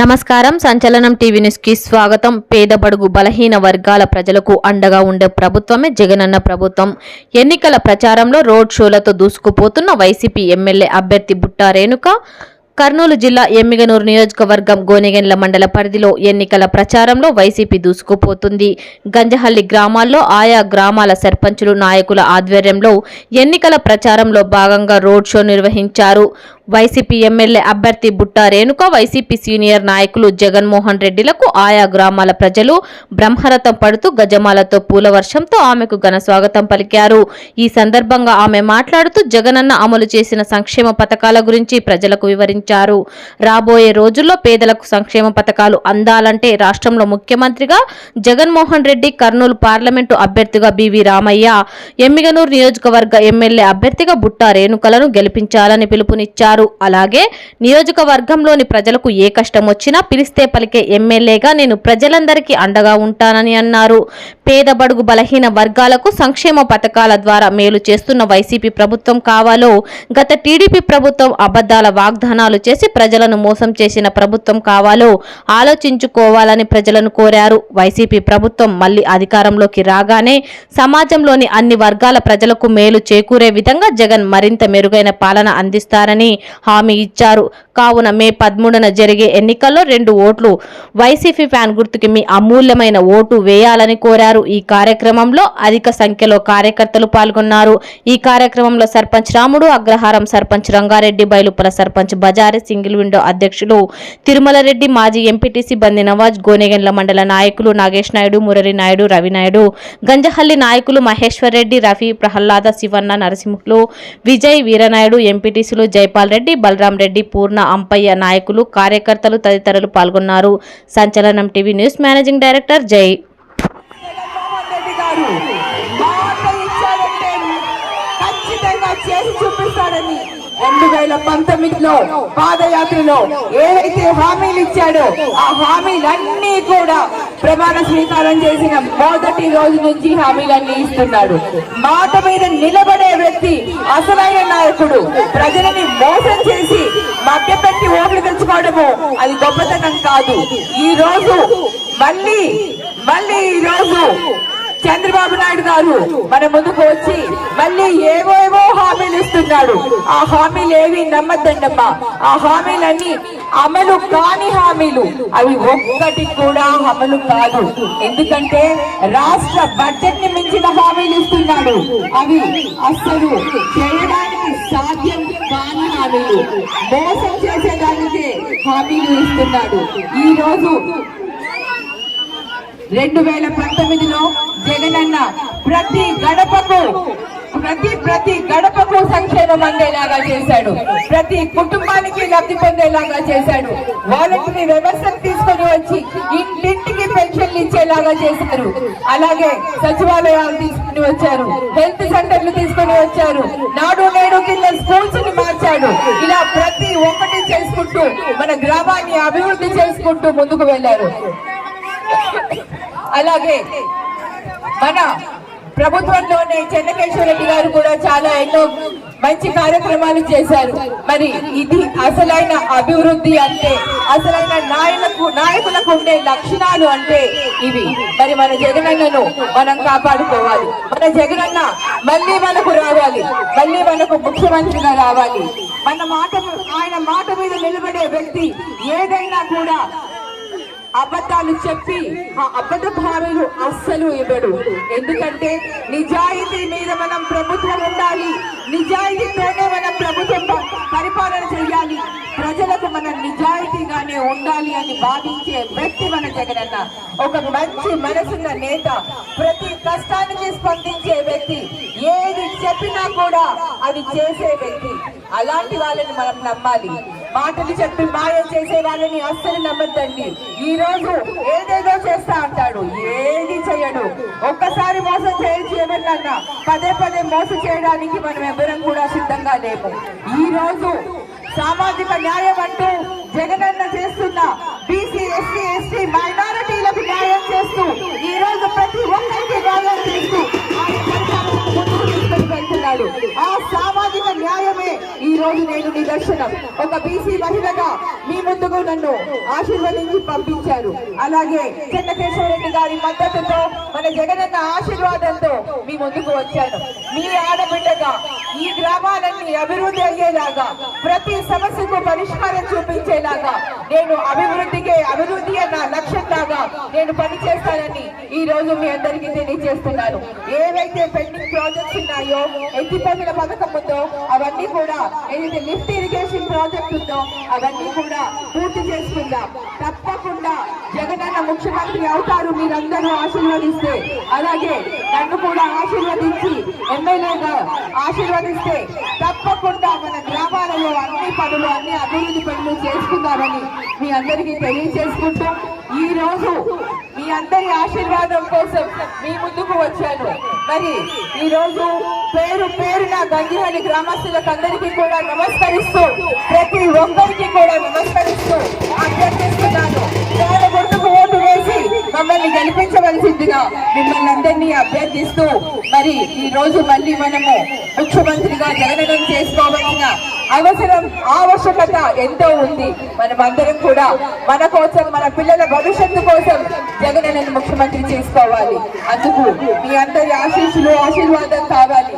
నమస్కారం. సంచలనం TV news కి స్వాగతం. పేద బడుగు బలహీన వర్గాల ప్రజలకు అండగా ఉండే ప్రభుత్వమే జగనన్న ప్రభుత్వం. ఎన్నికల ప్రచారంలో రోడ్ షోలతో దూసుకుపోతున్న వైసీపీ ఎమ్మెల్యే అభ్యర్థి బుట్టా రేణుక కర్నూలు జిల్లా ఎమ్మిగనూరు నియోజకవర్గం గోనెగండ్ల మండల పరిధిలో ఎన్నికల ప్రచారంలో వైసీపీ దూసుకుపోతుంది. గంజహల్లి గ్రామాల్లో ఆయా గ్రామాల సర్పంచులు నాయకుల ఆధ్వర్యంలో ఎన్నికల ప్రచారంలో భాగంగా రోడ్ షో నిర్వహించారు. వైసీపీ ఎమ్మెల్యే అభ్యర్థి బుట్టా రేణుక వైసీపీ సీనియర్ నాయకులు జగన్మోహన్ రెడ్డిలకు ఆయా గ్రామాల ప్రజలు బ్రహ్మరథం పడుతూ గజమాలతో పూల వర్షంతో ఆమెకు ఘన స్వాగతం పలికారు. ఈ సందర్భంగా ఆమె మాట్లాడుతూ జగనన్న అమలు చేసిన సంక్షేమ పథకాల గురించి ప్రజలకు వివరించారు. రాబోయే రోజుల్లో పేదలకు సంక్షేమ పథకాలు అందాలంటే రాష్ట్రంలో ముఖ్యమంత్రిగా జగన్మోహన్ రెడ్డి, కర్నూలు పార్లమెంటు అభ్యర్థిగా బివి రామయ్య, ఎమ్మిగనూరు నియోజకవర్గ ఎమ్మెల్యే అభ్యర్థిగా బుట్టా రేణుకలను గెలిపించాలని పిలుపునిచ్చారు. అలాగే నియోజకవర్గంలోని ప్రజలకు ఏ కష్టం వచ్చినా పిలిస్తే పలికే ఎమ్మెల్యేగా నేను ప్రజలందరికీ అండగా ఉంటానని అన్నారు. పేద బడుగు బలహీన వర్గాలకు సంక్షేమ పథకాల ద్వారా మేలు చేస్తున్న వైసీపీ ప్రభుత్వం కావాలో, గత టీడీపీ ప్రభుత్వం అబద్ధాల వాగ్దానాలు చేసి ప్రజలను మోసం చేసిన ప్రభుత్వం కావాలో ఆలోచించుకోవాలని ప్రజలను కోరారు. వైసీపీ ప్రభుత్వం మళ్లీ అధికారంలోకి రాగానే సమాజంలోని అన్ని వర్గాల ప్రజలకు మేలు చేకూరే విధంగా జగన్ మరింత మెరుగైన పాలన అందిస్తారని హామీ ఇచ్చారు. కావున మే 13న జరిగే ఎన్నికల్లో 2 ఓట్లు వైసీపీ ఫ్యాన్ గుర్తుకి మీ అమూల్యమైన ఓటు వేయాలని కోరారు. ఈ కార్యక్రమంలో అధిక సంఖ్యలో కార్యకర్తలు పాల్గొన్నారు. ఈ కార్యక్రమంలో సర్పంచ్ రాముడు, అగ్రహారం సర్పంచ్ రంగారెడ్డి, బైలుపల సర్పంచ్ బజారి, సింగిల్ విండో అధ్యక్షులు తిరుమల రెడ్డి, మాజీ ఎంపీటీసీ బంది నవాజ్, గోనెగండ్ల మండల నాయకులు నాగేష్ నాయుడు, మురళి నాయుడు, రవి నాయుడు, గంజహల్లి నాయకులు మహేశ్వర్ రెడ్డి, రఫీ, ప్రహ్లాద, శివన్న, నరసింహులు, విజయ్, వీరనాయుడు, ఎంపీటీసీలు జైపాల్ రెడ్డి, బలరాం రెడ్డి, పూర్ణ, అంపయ్య నాయకులు, కార్యకర్తలు తదితరులు పాల్గొన్నారు. సంచలనం టీవీ న్యూస్ మేనేజింగ్ డైరెక్టర్ జై. 2019లో పాదయాత్రలో ఏవైతే హామీలు ఇచ్చాడో ఆ హామీలన్నీ కూడా ప్రమాణ స్వీకారం చేసిన మొదటి రోజు నుంచి హామీలన్నీ ఇస్తున్నాడు. మాట మీద నిలబడే వ్యక్తి అసలైన నాయకుడు. ప్రజలని మోసం చేసి మభ్యపెట్టి ఓట్లు తెచ్చుకోవడము అది గొప్పతనం కాదు. ఈ రోజు మళ్ళీ ఈ రోజు చంద్రబాబు నాయుడు గారు మన ముందుకు వచ్చి మళ్ళీ ఏవో హామీలు ఇస్తున్నాడు. ఆ హామీలు ఏవి నమ్మద్దండమ్మా. ఆ హామీలన్నీ అమలు కాని హామీలు. అవి ఒక్కటి కూడా అమలు కాదు. ఎందుకంటే రాష్ట్ర బడ్జెట్ ని మించిన హామీలు ఇస్తున్నాడు. అవి అస్సలు చేయడానికి సాధ్యం కాని హామీలు. మోసం చేసేదానికే హామీలు ఇస్తున్నాడు. ఈ రోజు 2019లో జగనన్న ప్రతి గడపకు సంక్షేమం అందేలాగా చేశాడు. ప్రతి కుటుంబానికి లబ్ధి పొందేలాగా చేశాడు. వాలంటరీ వ్యవస్థను తీసుకొని వచ్చి ఇంటింటికి పెన్షన్లు ఇచ్చేలాగా చేశారు. అలాగే సచివాలయాలు తీసుకుని వచ్చారు, హెల్త్ సెంటర్లు తీసుకొని వచ్చారు, నాడు నేడు కింద స్కూల్స్ ని మార్చాడు. ఇలా ప్రతి ఒక్కటి చేసుకుంటూ మన గ్రామాన్ని అభివృద్ధి చేసుకుంటూ ముందుకు వెళ్లారు. అలాగే మన ప్రభుత్వంలోనే చెన్నకేశ్వర రెడ్డి గారు కూడా చాలా ఎన్నో మంచి కార్యక్రమాలు చేశారు. మరి ఇది అసలైన అభివృద్ధి అంటే, అసలైన నాయకులకు ఉండే లక్షణాలు అంటే ఇవి. మరి మన జగనన్నను మనం కాపాడుకోవాలి. మన జగనన్న మళ్ళీ మనకు రావాలి, మళ్ళీ మనకు ముఖ్యమంత్రిగా రావాలి. ఆయన మాట మీద నిలబడే వ్యక్తి ఏదైనా కూడా అబద్ధాలు చెప్పి ఆ అబద్ధ హామీలు అస్సలు ఇవ్వడు. ఎందుకంటే నిజాయితీ మీద మనం ప్రభుత్వం ఉండాలి. నిజాయితీతోనే మనం ప్రభుత్వం పరిపాలన చేయాలి. ప్రజలకు మనం నిజాయితీగానే ఉండాలి అని భావించే వ్యక్తి మన జగనన్న. ఒక మంచి మనసున్న నేత, ప్రతి కష్టానికి స్పందించే వ్యక్తి, ఏది చెప్పినా కూడా అది చేసే వ్యక్తి. అలాంటి వాళ్ళని మనం నమ్మాలి. మాటలు చెప్పి మాయం చేసే వాళ్ళని అస్సలు నమ్మద్దండి. ఈ రోజు ఏదేదో చేస్తా అంటాడు, ఏది చేయడు. ఒక్కసారి మోసం చేయొచ్చు ఎవరినన్నా, పదే మోసం చేయడానికి మనం ఎవరం కూడా సిద్ధంగా లేము. ఈ రోజు సామాజిక న్యాయం అంటూ జగనన్న చేస్తున్న బీసీ, ఎస్సీ, ఎస్టీ, మైనారిటీలకు న్యాయం చేస్తూ ఈ రోజు ప్రతి ఒక్కరికి న్యాయం చేస్తూ వెళ్తున్నాడు. ఆ సామాజిక న్యాయమే ఈ రోజు నేను నిదర్శనం. ఒక బీసీ మహిళగా మీ ముందుకు నన్ను ఆశీర్వదించి పంపించారు. అలాగే చెన్నకేశ్వరరెడ్డి గారి మద్దతుతో, మన జగనన్న ఆశీర్వాదంతో మీ ముందుకు వచ్చాను. మీ ఆడబిడ్డగా ఈ గ్రామాలన్నీ అభివృద్ధి అయ్యేలాగా, ప్రతి సమస్యకు పరిష్కారం చూపించేలాగా, నేను అభివృద్ధి అన్న లక్ష్యంలాగా నేను పనిచేస్తానని ఈ రోజు మీ అందరికీ తెలియజేస్తున్నాను. ఏవైతే పెండింగ్ ప్రాజెక్ట్స్ ఉన్నాయో, ఎత్తిపోతల పథకం ఉందో అవన్నీ కూడా, ఏదైతే లిఫ్ట్ ఇరిగేషన్ ప్రాజెక్ట్ ఉందో అవన్నీ కూడా పూర్తి చేసుకుందాం. తప్పకుండా జగనన్న ముఖ్యమంత్రి అవుతారు మీరందరూ ఆశీర్వదిస్తే. అలాగే నన్ను కూడా ఆశీర్వదించి ఎమ్మెల్యేగా ఆశీర్వదిస్తే తప్పకుండా మన గ్రామాలలో అన్ని అభివృద్ధి పనులు చేసుకుందామని మీ అందరికీ తెలియజేసుకుంటూ, ఈ రోజు మీ అందరి ఆశీర్వాదం కోసం మీ ముందుకు వచ్చాను. మరి ఈ రోజు పేరున గంగిహల్లి గ్రామస్తులకు అందరికీ కూడా నమస్కరిస్తూ, ప్రతి ఒక్కరికి కూడా నమస్కరిస్తూ అభ్యర్థిస్తున్నాను. వాళ్ళ గుర్తుకు ఓటు వేసి మమ్మల్ని గెలిపించవలసిందిగా మిమ్మల్ని అందరినీ అభ్యర్థిస్తూ, మరి ఈ రోజు మళ్ళీ మనము ముఖ్యమంత్రిగా జగనన్నం చేసుకోవాల్సిన ఆవశ్యకత ఎంతో ఉంది. మనమందరం కూడా మన కోసం, మన పిల్లల భవిష్యత్తు కోసం జగనన్నను ముఖ్యమంత్రి చేసుకోవాలి. అందుకు మీ అందరి ఆశీస్సులు, ఆశీర్వాదం కావాలి.